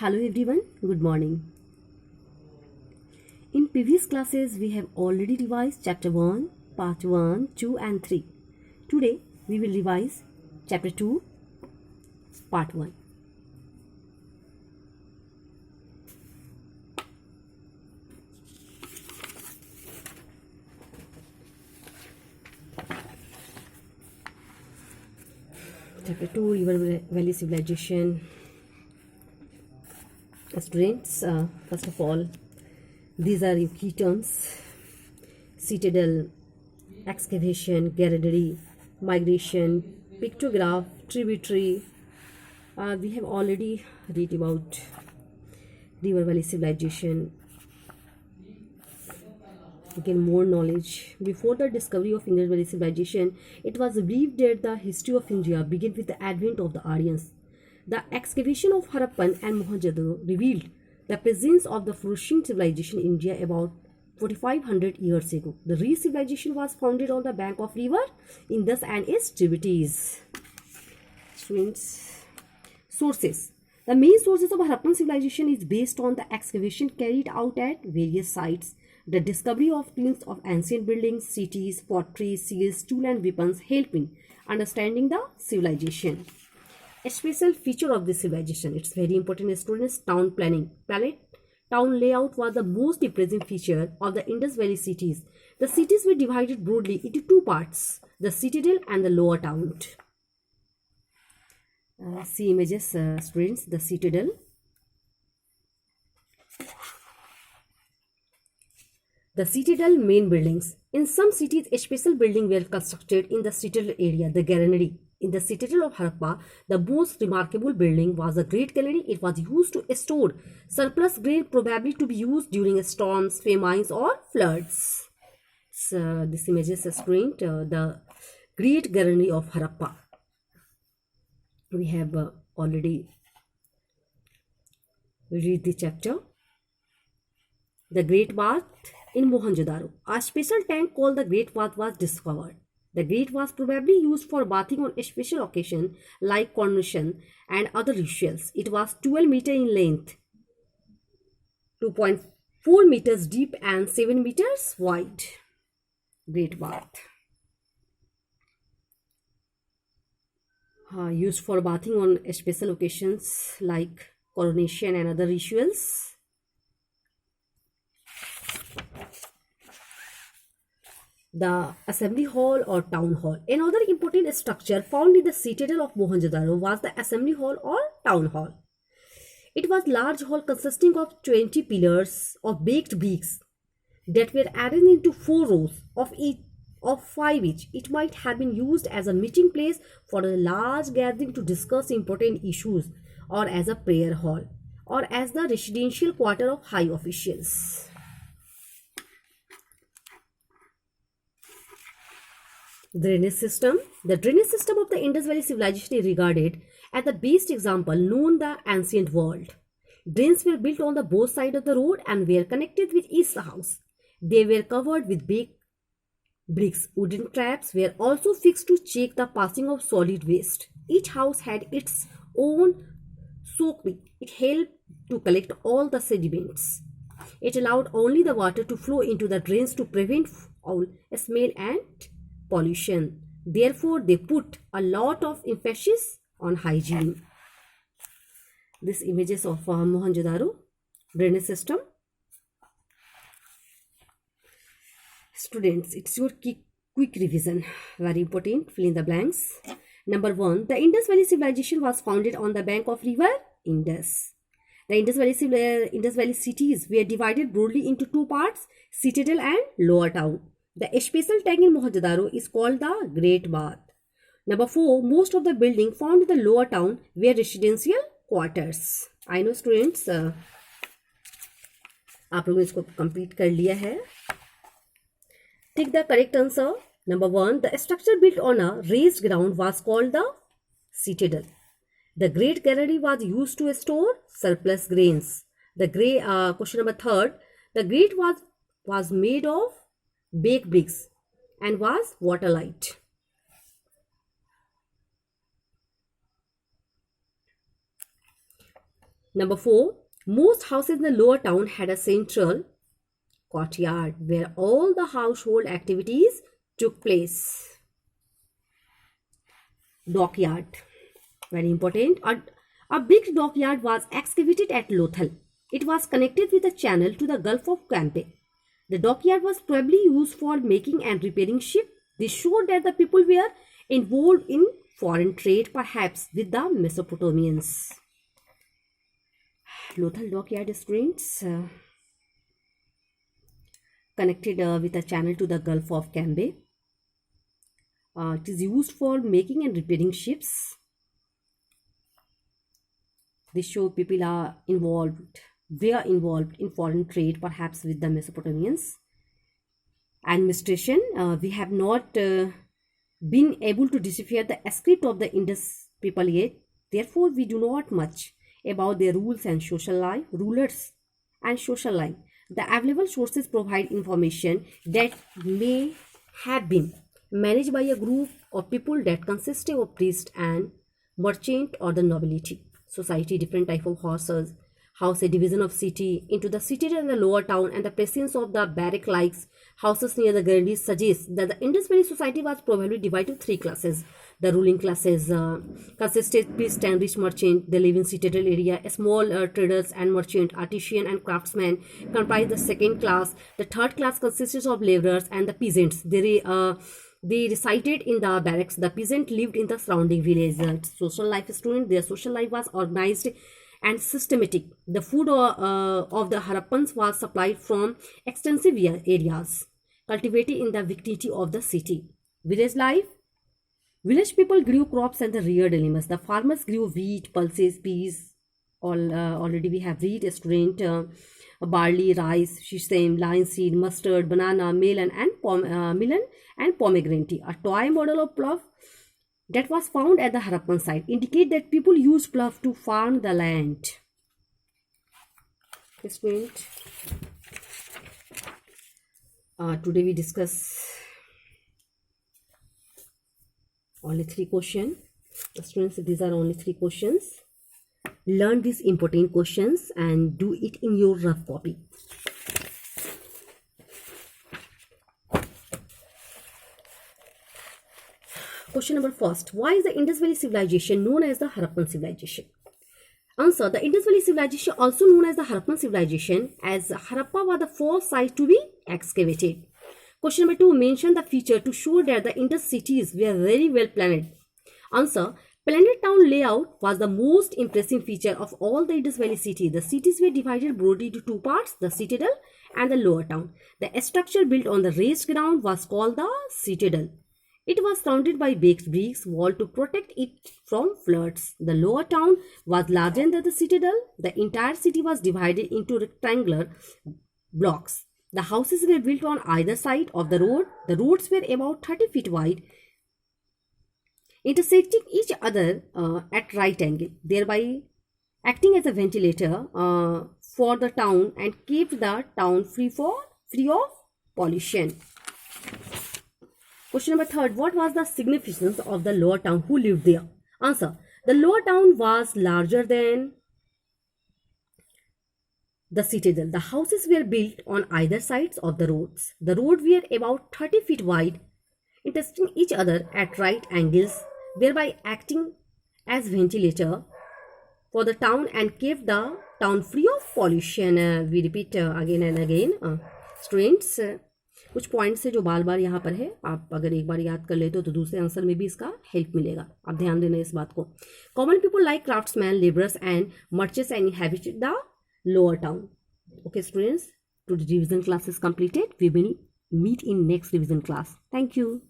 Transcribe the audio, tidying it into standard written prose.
Hello everyone, good morning. In previous classes, we have already revised Chapter 1, Part 1, 2 and 3. Today, we will revise Chapter 2, Part 1. Chapter 2, River Valley Civilization. Students, first of all, these are your key terms: citadel, excavation, garrison, migration, pictograph, tributary. We have already read about River Valley Civilization. To gain more knowledge, before the discovery of Indus Valley Civilization, it was believed that the history of India began with the advent of the Aryans. The excavation of Harappan and Mohenjo-daro revealed the presence of the flourishing civilization in India about 4500 years ago. The re-civilization was founded on the bank of river Indus and its tributaries. Sources. The main sources of Harappan civilization is based on the excavation carried out at various sites. The discovery of ruins of ancient buildings, cities, pottery, seals, tools and weapons help in understanding the civilization. A special feature of this civilization, it's very important, students, town planning. Town layout was the most impressive feature of the Indus Valley cities. The cities were divided broadly into two parts, the citadel and the lower town. See images, students, the citadel. The citadel main buildings. In some cities, a special building were constructed in the citadel area, the granary. In the citadel of Harappa, the most remarkable building was the Great Granary. It was used to store surplus grain, probably to be used during storms, famines, or floods. So, this image is screened, the Great Granary of Harappa. We have already read the chapter. The Great Bath in Mohenjo-daro. A special tank called the Great Bath was discovered. The Great was probably used for bathing on a special occasion like coronation and other rituals. It was 12 meters in length, 2.4 meters deep and 7 meters wide. Great Bath. Used for bathing on special occasions like coronation and other rituals. The Assembly Hall or Town Hall. Another important structure found in the citadel of Mohenjo-daro was the Assembly Hall or Town Hall. It was a large hall consisting of 20 pillars of baked bricks that were arranged into 4 rows of 5 each. It might have been used as a meeting place for a large gathering to discuss important issues, or as a prayer hall, or as the residential quarter of high officials. Drainage system. The drainage system of the Indus Valley civilization is regarded as the best example known in the ancient world. Drains were built on the both sides of the road and were connected with each house. They were covered with baked bricks. Wooden traps were also fixed to check the passing of solid waste. Each house had its own soak pit. It helped to collect all the sediments. It allowed only the water to flow into the drains to prevent foul smell and pollution. Therefore, they put a lot of emphasis on hygiene. This images of Mohenjo-daro drainage system. Students, it's your quick revision. Very important. Fill in the blanks. Number 1. The Indus Valley civilization was founded on the bank of river Indus. The Indus Valley cities were divided broadly into two parts, citadel and lower town. The special tank in Mohenjo-daro is called the Great Bath. Number 4. Most of the buildings found in the lower town were residential quarters. I know students, आप लोगों ने इसको complete कर लिया है. Take the correct answer. Number 1. The structure built on a raised ground was called the citadel. The Great Granary was used to store surplus grains. Question number 3. The Great was made of baked bricks and was watertight. Number 4, most houses in the lower town had a central courtyard where all the household activities took place. Dockyard, very important. A big dockyard was excavated at Lothal. It was connected with a channel to the Gulf of Campe. The dockyard was probably used for making and repairing ships. This showed that the people were involved in foreign trade, perhaps with the Mesopotamians. Lothal dockyard, students, connected with a channel to the Gulf of Cambe. It is used for making and repairing ships. This shows people are involved. They are involved in foreign trade, perhaps with the Mesopotamians. Administration, we have not been able to decipher the script of the Indus people yet. Therefore, we do not much about their rules and social life, rulers and social life. The available sources provide information that may have been managed by a group of people that consisted of priests and merchant or the nobility. Society, different type of houses, house, a division of city into the citadel and the lower town, and the presence of the barrack-like houses near the grandees suggests that the Indus Valley society was probably divided into 3 classes. The ruling classes consisted priests and rich merchant. They live in citadel area. Small traders and merchant, artisan and craftsmen comprise the second class. The third class consisted of laborers and the peasants. They resided in the barracks. The peasant lived in the surrounding villages. Social life, student, their social life was organized and systematic. The food of the Harappans was supplied from extensive areas, cultivated in the vicinity of the city. Village life. Village people grew crops and the reared animals. The farmers grew wheat, pulses, peas. Already we have wheat, student, barley, rice, sesame, linseed, mustard, banana, melon, and pomegranate. A toy model of plough that was found at the Harappan site indicate that people used plough to farm the land. Student, today we discuss only 3 questions. Students, these are only 3 questions. Learn these important questions and do it in your rough copy. Question number 1. Why is the Indus Valley civilization known as the Harappan civilization? Answer. The Indus Valley civilization, also known as the Harappan civilization, as Harappa was the first site to be excavated. Question number 2. Mention the feature to show that the Indus cities were very well planned. Answer. Planned town layout was the most impressive feature of all the Indus Valley cities. The cities were divided broadly into 2 parts, the citadel and the lower town. The structure built on the raised ground was called the citadel. It was surrounded by baked bricks wall to protect it from floods. The lower town was larger than the citadel. The entire city was divided into rectangular blocks. The houses were built on either side of the road. The roads were about 30 feet wide, intersecting each other at right angle, thereby acting as a ventilator for the town and kept the town free of pollution. Question number 3. What was the significance of the lower town? Who lived there? Answer. The lower town was larger than the citadel. The houses were built on either sides of the roads. The roads were about 30 feet wide, intersecting each other at right angles, thereby acting as ventilator for the town and kept the town free of pollution. We repeat again and again. Students, कुछ points है जो बार बार यहाँ पर है. आप अगर एक बार याद कर लेते हो तो दूसरे आंसर में भी इसका हेल्प मिलेगा. आप ध्यान देना इस बात को. Common people like craftsman, labourers and merchants and inhabited the lower town. Okay, students, today revision class is completed. We will meet in next revision class. Thank you.